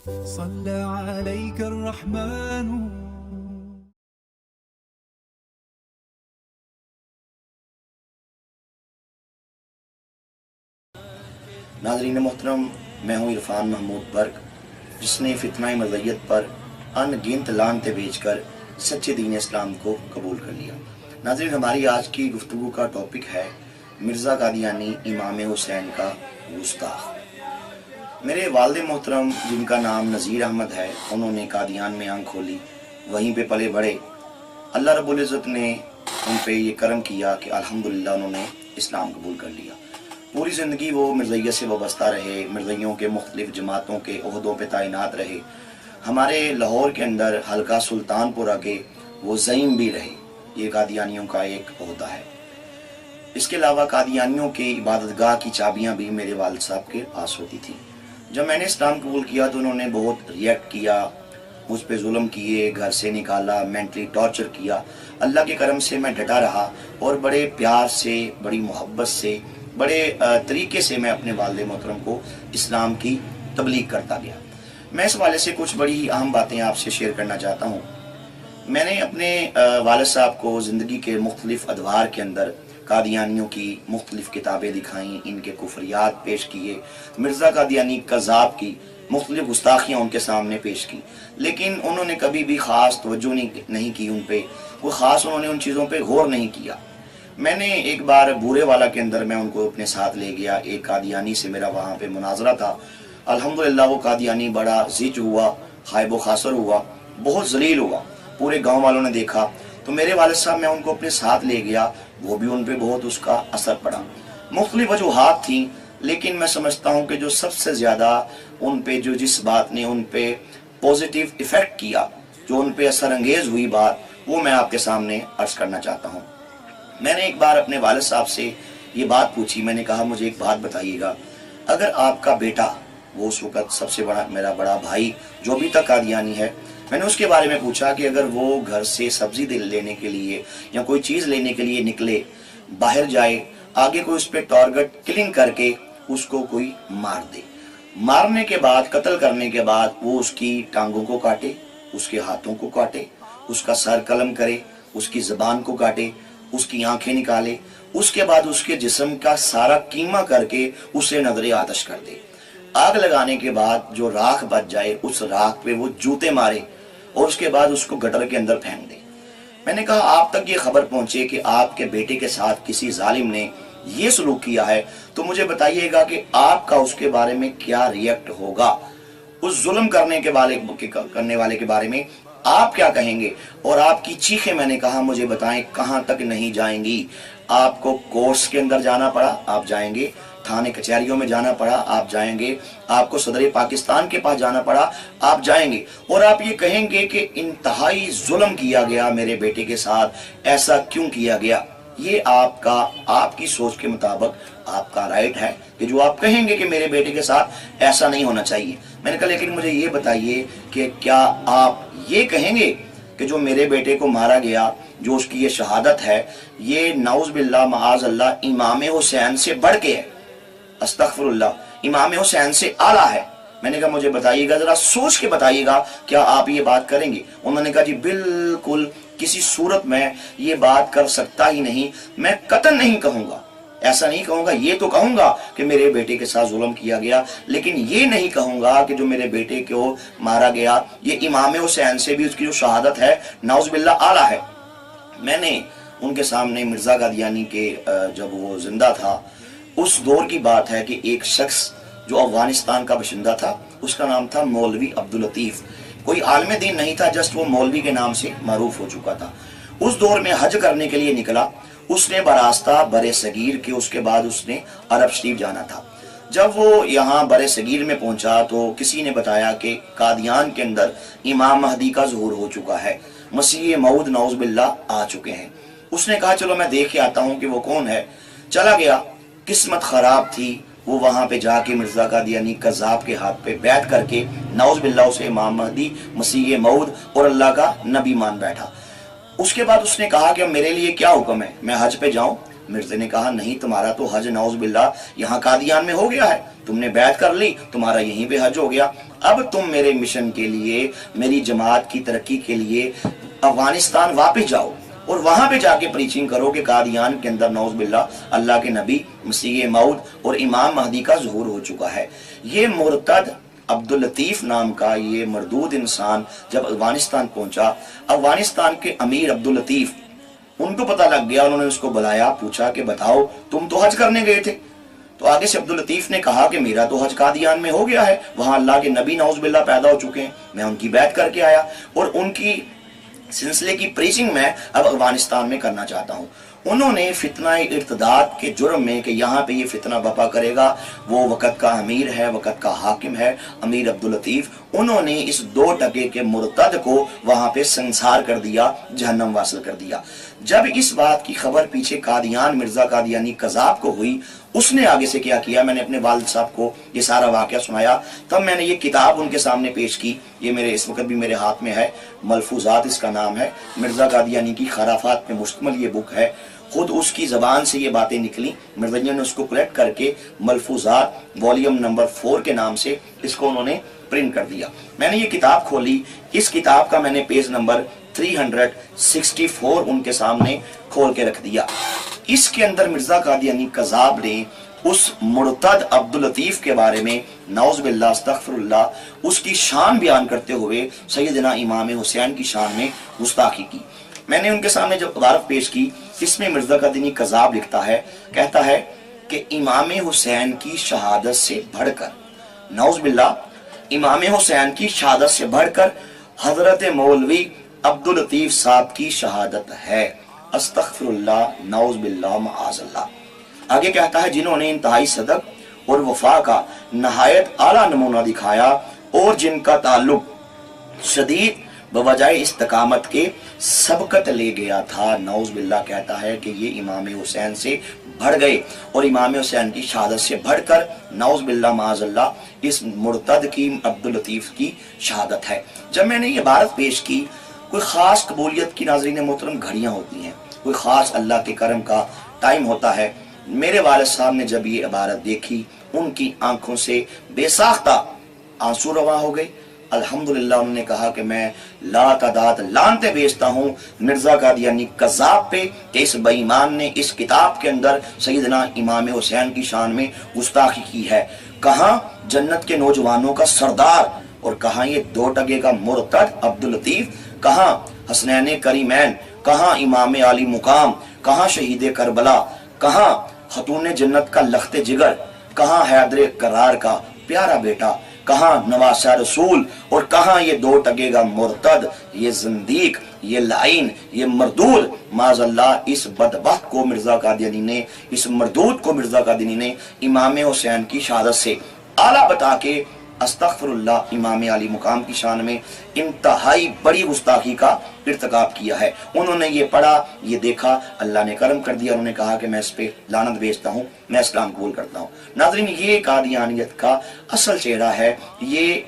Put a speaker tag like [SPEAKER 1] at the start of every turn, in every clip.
[SPEAKER 1] صلى عليك الرحمن.
[SPEAKER 2] ناظرین محترم، میں ہوں عرفان محمود برق، جس نے فتنہ مرضیت پر ان گنت لعنتیں بیچ کر سچے دین اسلام کو قبول کر لیا۔ ناظرین، ہماری آج کی گفتگو کا ٹاپک ہے مرزا قادیانی امام حسین کا گستاخ۔ میرے والد محترم جن کا نام نذیر احمد ہے، انہوں نے قادیان میں آنکھ کھولی، وہیں پہ پلے بڑھے۔ اللہ رب العزت نے ان پہ یہ کرم کیا کہ الحمدللہ انہوں نے اسلام قبول کر لیا۔ پوری زندگی وہ مرزیت سے وابستہ رہے، مرزیوں کے مختلف جماعتوں کے عہدوں پہ تعینات رہے۔ ہمارے لاہور کے اندر حلقہ سلطان پورہ کے وہ زعیم بھی رہے۔ یہ قادیانیوں کا ایک عہدہ ہے۔ اس کے علاوہ قادیانیوں کی عبادت گاہ کی چابیاں بھی میرے والد صاحب کے پاس ہوتی تھی۔ جب میں نے اسلام قبول کیا تو انہوں نے بہت ریئیکٹ کیا، مجھ پہ ظلم کیے، گھر سے نکالا، مینٹلی ٹارچر کیا۔ اللہ کے کرم سے میں ڈٹا رہا اور بڑے پیار سے، بڑی محبت سے، بڑے طریقے سے میں اپنے والد محترم کو اسلام کی تبلیغ کرتا گیا۔ میں اس والے سے کچھ بڑی ہی اہم باتیں آپ سے شیئر کرنا چاہتا ہوں۔ میں نے اپنے والد صاحب کو زندگی کے مختلف ادوار کے اندر قادیانیوں کی مختلف کتابیں دکھائیں، ان کے کفریات پیش کیے، مرزا قادیانی کذاب کی مختلف گستاخیاں ان کے سامنے پیش کی، لیکن انہوں نے کبھی بھی خاص توجہ نہیں کی ان پہ، کوئی خاص انہوں نے ان چیزوں پہ غور نہیں کیا۔ میں نے ایک بار بورے والا کے اندر میں ان کو اپنے ساتھ لے گیا، ایک قادیانی سے میرا وہاں پہ مناظرہ تھا۔ الحمدللہ وہ قادیانی بڑا زج ہوا، خائب و خاسر ہوا، بہت ذلیل ہوا، پورے گاؤں والوں نے دیکھا۔ تو میرے والد صاحب، میں ان کو اپنے ساتھ لے گیا، وہ بھی ان پہ بہت اس کا اثر پڑا۔ مختلف وجوہات تھیں، لیکن میں سمجھتا ہوں کہ جو سب سے زیادہ ان پہ جس بات نے ان پہ پوزیٹیو ایفیکٹ کیا، جو ان پہ اثر انگیز ہوئی بات، وہ میں آپ کے سامنے عرض کرنا چاہتا ہوں۔ میں نے ایک بار اپنے والد صاحب سے یہ بات پوچھی، میں نے کہا مجھے ایک بات بتائیے گا، اگر آپ کا بیٹا، وہ اس وقت سب سے بڑا میرا بڑا بھائی جو ابھی تک قادیانی ہے، میں نے اس کے بارے میں پوچھا کہ اگر وہ گھر سے سبزی لینے کے لیے یا کوئی چیز لینے کے لیے نکلے، باہر جائے، آگے کوئی اس پہ ٹارگٹ کلنگ کر کے اس کو کوئی مار دے، مارنے کے بعد، قتل کرنے کے بعد وہ اس کی ٹانگوں کو کاٹے، اس کے ہاتھوں کو کاٹے، اس کا سر قلم کرے، اس کی زبان کو کاٹے، اس کی آنکھیں نکالے، اس کے بعد اس کے جسم کا سارا کیما کر کے اسے نظر آتش کر دے، آگ لگانے کے بعد جو راکھ بچ جائے اس راکھ پہ وہ جوتے مارے اور اس کے بعد اس کو گٹر کے اندر پھینک دے۔ میں نے کہا آپ تک یہ خبر پہنچے کہ آپ کے بیٹے کے ساتھ کسی ظالم نے یہ سلوک کیا ہے تو مجھے بتائیے گا کہ آپ کا اس کے بارے میں کیا ریئیکٹ ہوگا، اس ظلم کرنے والے کے بارے میں آپ کیا کہیں گے؟ اور آپ کی چیخیں، میں نے کہا مجھے بتائیں کہاں تک نہیں جائیں گی؟ آپ کو کورٹس کے اندر جانا پڑا، آپ جائیں گے، تھانے کچہریوں میں جانا پڑا، آپ جائیں گے، آپ کو صدر پاکستان کے پاس جانا پڑا، آپ جائیں گے، اور آپ یہ کہیں گے کہ انتہائی ظلم کیا گیا میرے بیٹے کے ساتھ، ایسا کیوں کیا گیا؟ یہ آپ کی سوچ کے مطابق آپ کا رائٹ ہے کہ جو آپ کہیں گے کہ میرے بیٹے کے ساتھ ایسا نہیں ہونا چاہیے۔ میں نے کہا لیکن مجھے یہ بتائیے کہ کیا آپ یہ کہیں گے کہ جو میرے بیٹے کو مارا گیا، جو اس کی یہ شہادت ہے، یہ نعوذ باللہ معاذ اللہ امام حسین سے بڑھ کے ہے، استغفر اللہ، امام حسین سے اعلیٰ ہے؟ میں نے کہا مجھے بتائیے گا، ذرا سوچ کے بتائیے گا، کیا آپ یہ بات کریں گے؟ انہوں نے کہا جی بالکل، کسی صورت میں یہ بات کر سکتا ہی نہیں، میں قطعاً نہیں کہوں گا، ایسا نہیں کہوں گا۔ یہ تو کہوں گا کہ میرے بیٹے کے ساتھ ظلم کیا گیا، لیکن یہ نہیں کہوں گا کہ جو میرے بیٹے کو مارا گیا یہ امام حسین سے بھی اس کی جو شہادت ہے نعوذ باللہ اعلیٰ ہے۔ میں نے ان کے سامنے مرزا قادیانی کے جب وہ زندہ تھا، اس دور کی بات ہے کہ ایک شخص جو افغانستان کا باشندہ تھا، اس کا نام تھا مولوی عبداللطیف، کوئی عالم دین نہیں تھا، جسٹ وہ مولوی کے نام سے معروف ہو چکا تھا۔ اس دور میں حج کرنے کے لیے نکلا، اس نے براستہ بر صغیر کے، اس کے بعد اس نے عرب شریف جانا تھا۔ جب وہ یہاں بر صغیر میں پہنچا تو کسی نے بتایا کہ قادیان کے اندر امام مہدی کا ظہور ہو چکا ہے، مسیح موعود نعوذ باللہ آ چکے ہیں۔ اس نے کہا چلو میں دیکھ کے آتا ہوں کہ وہ کون ہے۔ چلا گیا، قسمت خراب تھی، وہ وہاں پہ جا کے مرزا قادیانی کذاب کے ہاتھ پہ بیعت کر کے نعوذ باللہ اسے امام مہدی، مسیح موعود اور اللہ کا نبی مان بیٹھا۔ اس کے بعد اس نے کہا کہ میرے لیے کیا حکم ہے، میں حج پہ جاؤں؟ مرزا نے کہا نہیں تمہارا تو حج نعوذ باللہ یہاں قادیان میں ہو گیا ہے، تم نے بیعت کر لی، تمہارا یہیں پہ حج ہو گیا، اب تم میرے مشن کے لیے، میری جماعت کی ترقی کے لیے افغانستان واپس جاؤ اور وہاں پہ جا کے پریچنگ کرو کہ قادیان کے اندر نعوذ باللہ اللہ کے نبی مسیح موعود اور امام مہدی کا ظہور ہو چکا ہے۔ یہ مرتد عبداللطیف نام کا یہ مردود انسان جب افغانستان پہنچا، افغانستان کے امیر عبداللطیف ان کو پتہ لگ گیا، انہوں نے اس کو بلایا، پوچھا کہ بتاؤ تم تو حج کرنے گئے تھے۔ تو آگے سے عبداللطیف نے کہا کہ میرا تو حج قادیان میں ہو گیا ہے، وہاں اللہ کے نبی نعوذ باللہ پیدا ہو چکے ہیں، میں ان کی بیعت کر کے آیا اور ان کی سلسلے کی پریچنگ میں اب افغانستان میں کرنا چاہتا ہوں۔ انہوں نے فتنہ ارتداد کے جرم میں کہ یہاں پہ یہ فتنہ بپا کرے گا، وہ وقت کا امیر ہے، وقت کا حاکم ہے امیر عبداللطیف، انہوں نے اس 2 ٹکے کے مرتد کو وہاں پہ سنسار کر دیا، جہنم واصل کر دیا۔ جب اس بات کی خبر پیچھے قادیان مرزا قادیانی قذاب کو ہوئی، اس نے آگے سے کیا کیا، میں نے اپنے والد صاحب کو یہ سارا واقعہ سنایا، تب میں نے یہ کتاب ان کے سامنے پیش کی، یہ میرے اس وقت بھی میرے ہاتھ میں ہے، ملفوظات اس کا نام ہے، مرزا قادیانی کی خرافات پہ مشتمل یہ بک ہے، خود اس کی زبان سے یہ باتیں نکلی، مرزا نے اس کو کلیکٹ کر کے ملفوظات والیوم نمبر 4 کے نام سے اس کو انہوں نے پرنٹ کر دیا۔ میں نے یہ کتاب کھولی، اس کتاب کا میں نے پیج نمبر 364 ان کے سامنے کھول کے رکھ دیا۔ اس کے اندر مرزا قادیانی قذاب نے اس مرتد عبداللطیف کے بارے میں نعوذ باللہ استغفر اللہ اس کی شان بیان کرتے ہوئے سیدنا امام حسین کی شان میں گستاخی کی۔ میں نے ان کے سامنے جب عبارت پیش کی، اس میں مرزا قادیانی قذاب لکھتا ہے، کہتا ہے کہ امام حسین کی شہادت سے بڑھ کر، نعوذ باللہ امام حسین کی شہادت سے بڑھ کر حضرت مولوی عبداللطیف صاحب کی شہادت ہے، استغفر اللہ، نعوذ باللہ، معاذ اللہ۔ آگے کہتا ہے جنہوں نے انتہائی صدق اور وفا کا نہایت اعلیٰ نمونہ دکھایا اور جن کا تعلق شدید بوجہ استقامت کے سبقت لے گیا تھا، نعوذ باللہ کہتا ہے کہ یہ امام حسین سے بڑھ گئے اور امام حسین کی شہادت سے بڑھ کر نعوذ باللہ معاذ اللہ اس مرتد کی عبداللطیف کی شہادت ہے۔ جب میں نے یہ عبارت پیش کی، کوئی خاص قبولیت کی ناظرین محترم گھڑیاں ہوتی ہیں، کوئی خاص اللہ کے کرم کا ٹائم ہوتا ہے۔ میرے والد صاحب نے جب یہ عبارت دیکھی، ان کی آنکھوں سے بے ساختہ آنسو رواں ہو گئے۔ الحمدللہ انہوں نے کہا کہ میں لا تعداد لعنتیں بھیجتا ہوں مرزا قادیانی قذاب پہ کہ اس بے ایمان نے اس کتاب کے اندر سیدنا امام حسین کی شان میں گستاخی کی ہے۔ کہاں جنت کے نوجوانوں کا سردار اور کہاں یہ 2 ٹکے کا مرتد عبداللطیف، کہاں حسنین کریمین، کہاں امام علی مقام، کہاں شہید کربلا، کہاں خاتون جنت کا لخت جگر، کہاں حیدر کرار کا پیارا بیٹا، کہاں نواسہ رسول، اور کہاں یہ 2 ٹکے کا مرتد، یہ زندیق، یہ لعین، یہ مردود۔ معاذ اللہ اس بدبخت کو مرزا قادیانی نے، اس مردود کو مرزا قادیانی نے امام حسین کی شہادت سے اعلیٰ بتا کے استغفر اللہ امام علی مقام کی شان میں انتہائی بڑی گستاخی کا ارتکاب کیا ہے۔ انہوں نے یہ پڑھا، یہ دیکھا، اللہ نے کرم کر دیا، انہوں نے کہا کہ میں اس پہ لعنت بھیجتا ہوں، میں اسلام قبول کرتا ہوں۔ ناظرین یہ قادیانیت کا اصل چہرہ ہے، یہ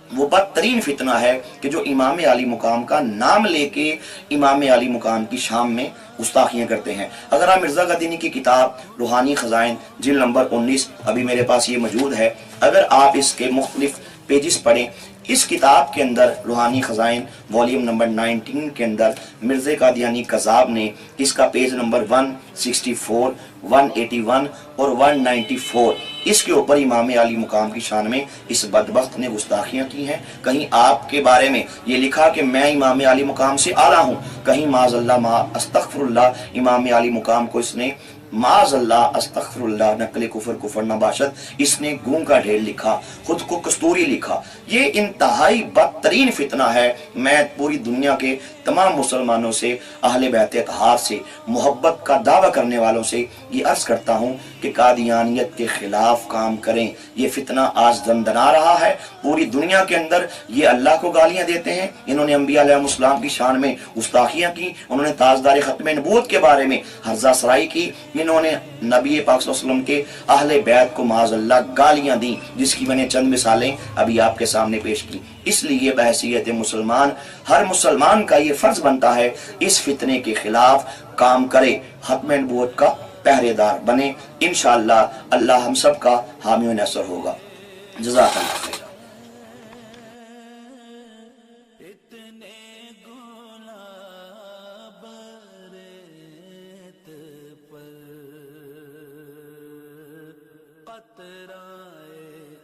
[SPEAKER 2] وہ بدترین فتنہ ہے کہ جو امام علی مقام کا نام لے کے امام علی مقام کی شام میں گستاخیاں کرتے ہیں۔ اگر آپ مرزا قادیانی کی کتاب روحانی خزائن جلد نمبر 19 ابھی میرے پاس یہ موجود ہے، اگر آپ اس کے مختلف پیجز پڑھیں، اس کتاب کے اندر روحانی خزائن والیوم نمبر 19 کے اندر مرزا قادیانی قذاب نے اس کا پیج نمبر 164 181 اور 194 اس کے اوپر امام علی مقام کی شان میں اس بدبخت نے گستاخیاں کی ہیں۔ کہیں آپ کے بارے میں یہ لکھا کہ میں امام علی مقام سے اعلیٰ ہوں، کہیں معاذ اللہ استغفر اللہ امام علی مقام کو اس نے معاذ اللہ استغفر اللہ نقل کفر نباشد اس نے گوں کا ڈھیر لکھا، خود کو کستوری لکھا۔ یہ انتہائی بدترین فتنہ ہے۔ میں پوری دنیا کے تمام مسلمانوں سے، اہل بیت اطہار سے، محبت کا دعویٰ کرنے والوں سے یہ عرض کرتا ہوں کہ قادیانیت کے خلاف کام کریں۔ یہ فتنہ آج دندنا رہا ہے پوری دنیا کے اندر، یہ اللہ کو گالیاں دیتے ہیں، انہوں نے انبیاء علیہ السلام کی شان میں گستاخیاں کی، انہوں نے تاجدار ختم نبوت کے بارے میں ہرزہ سرائی کی، انہوں نے نبی پاک صلی اللہ علیہ وسلم کے اہل بیت کو معاذ اللہ گالیاں دی، جس کی میں نے چند مثالیں ابھی آپ کے سامنے پیش کی۔ اس لیے بحیثیت مسلمان ہر مسلمان کا یہ فرض بنتا ہے اس فتنے کے خلاف کام کرے، ختم نبوت کا پہرے دار بنے، انشاءاللہ اللہ ہم سب کا حامی و ناصر ہوگا۔ جزاک اللہ خیر۔
[SPEAKER 1] قطرائے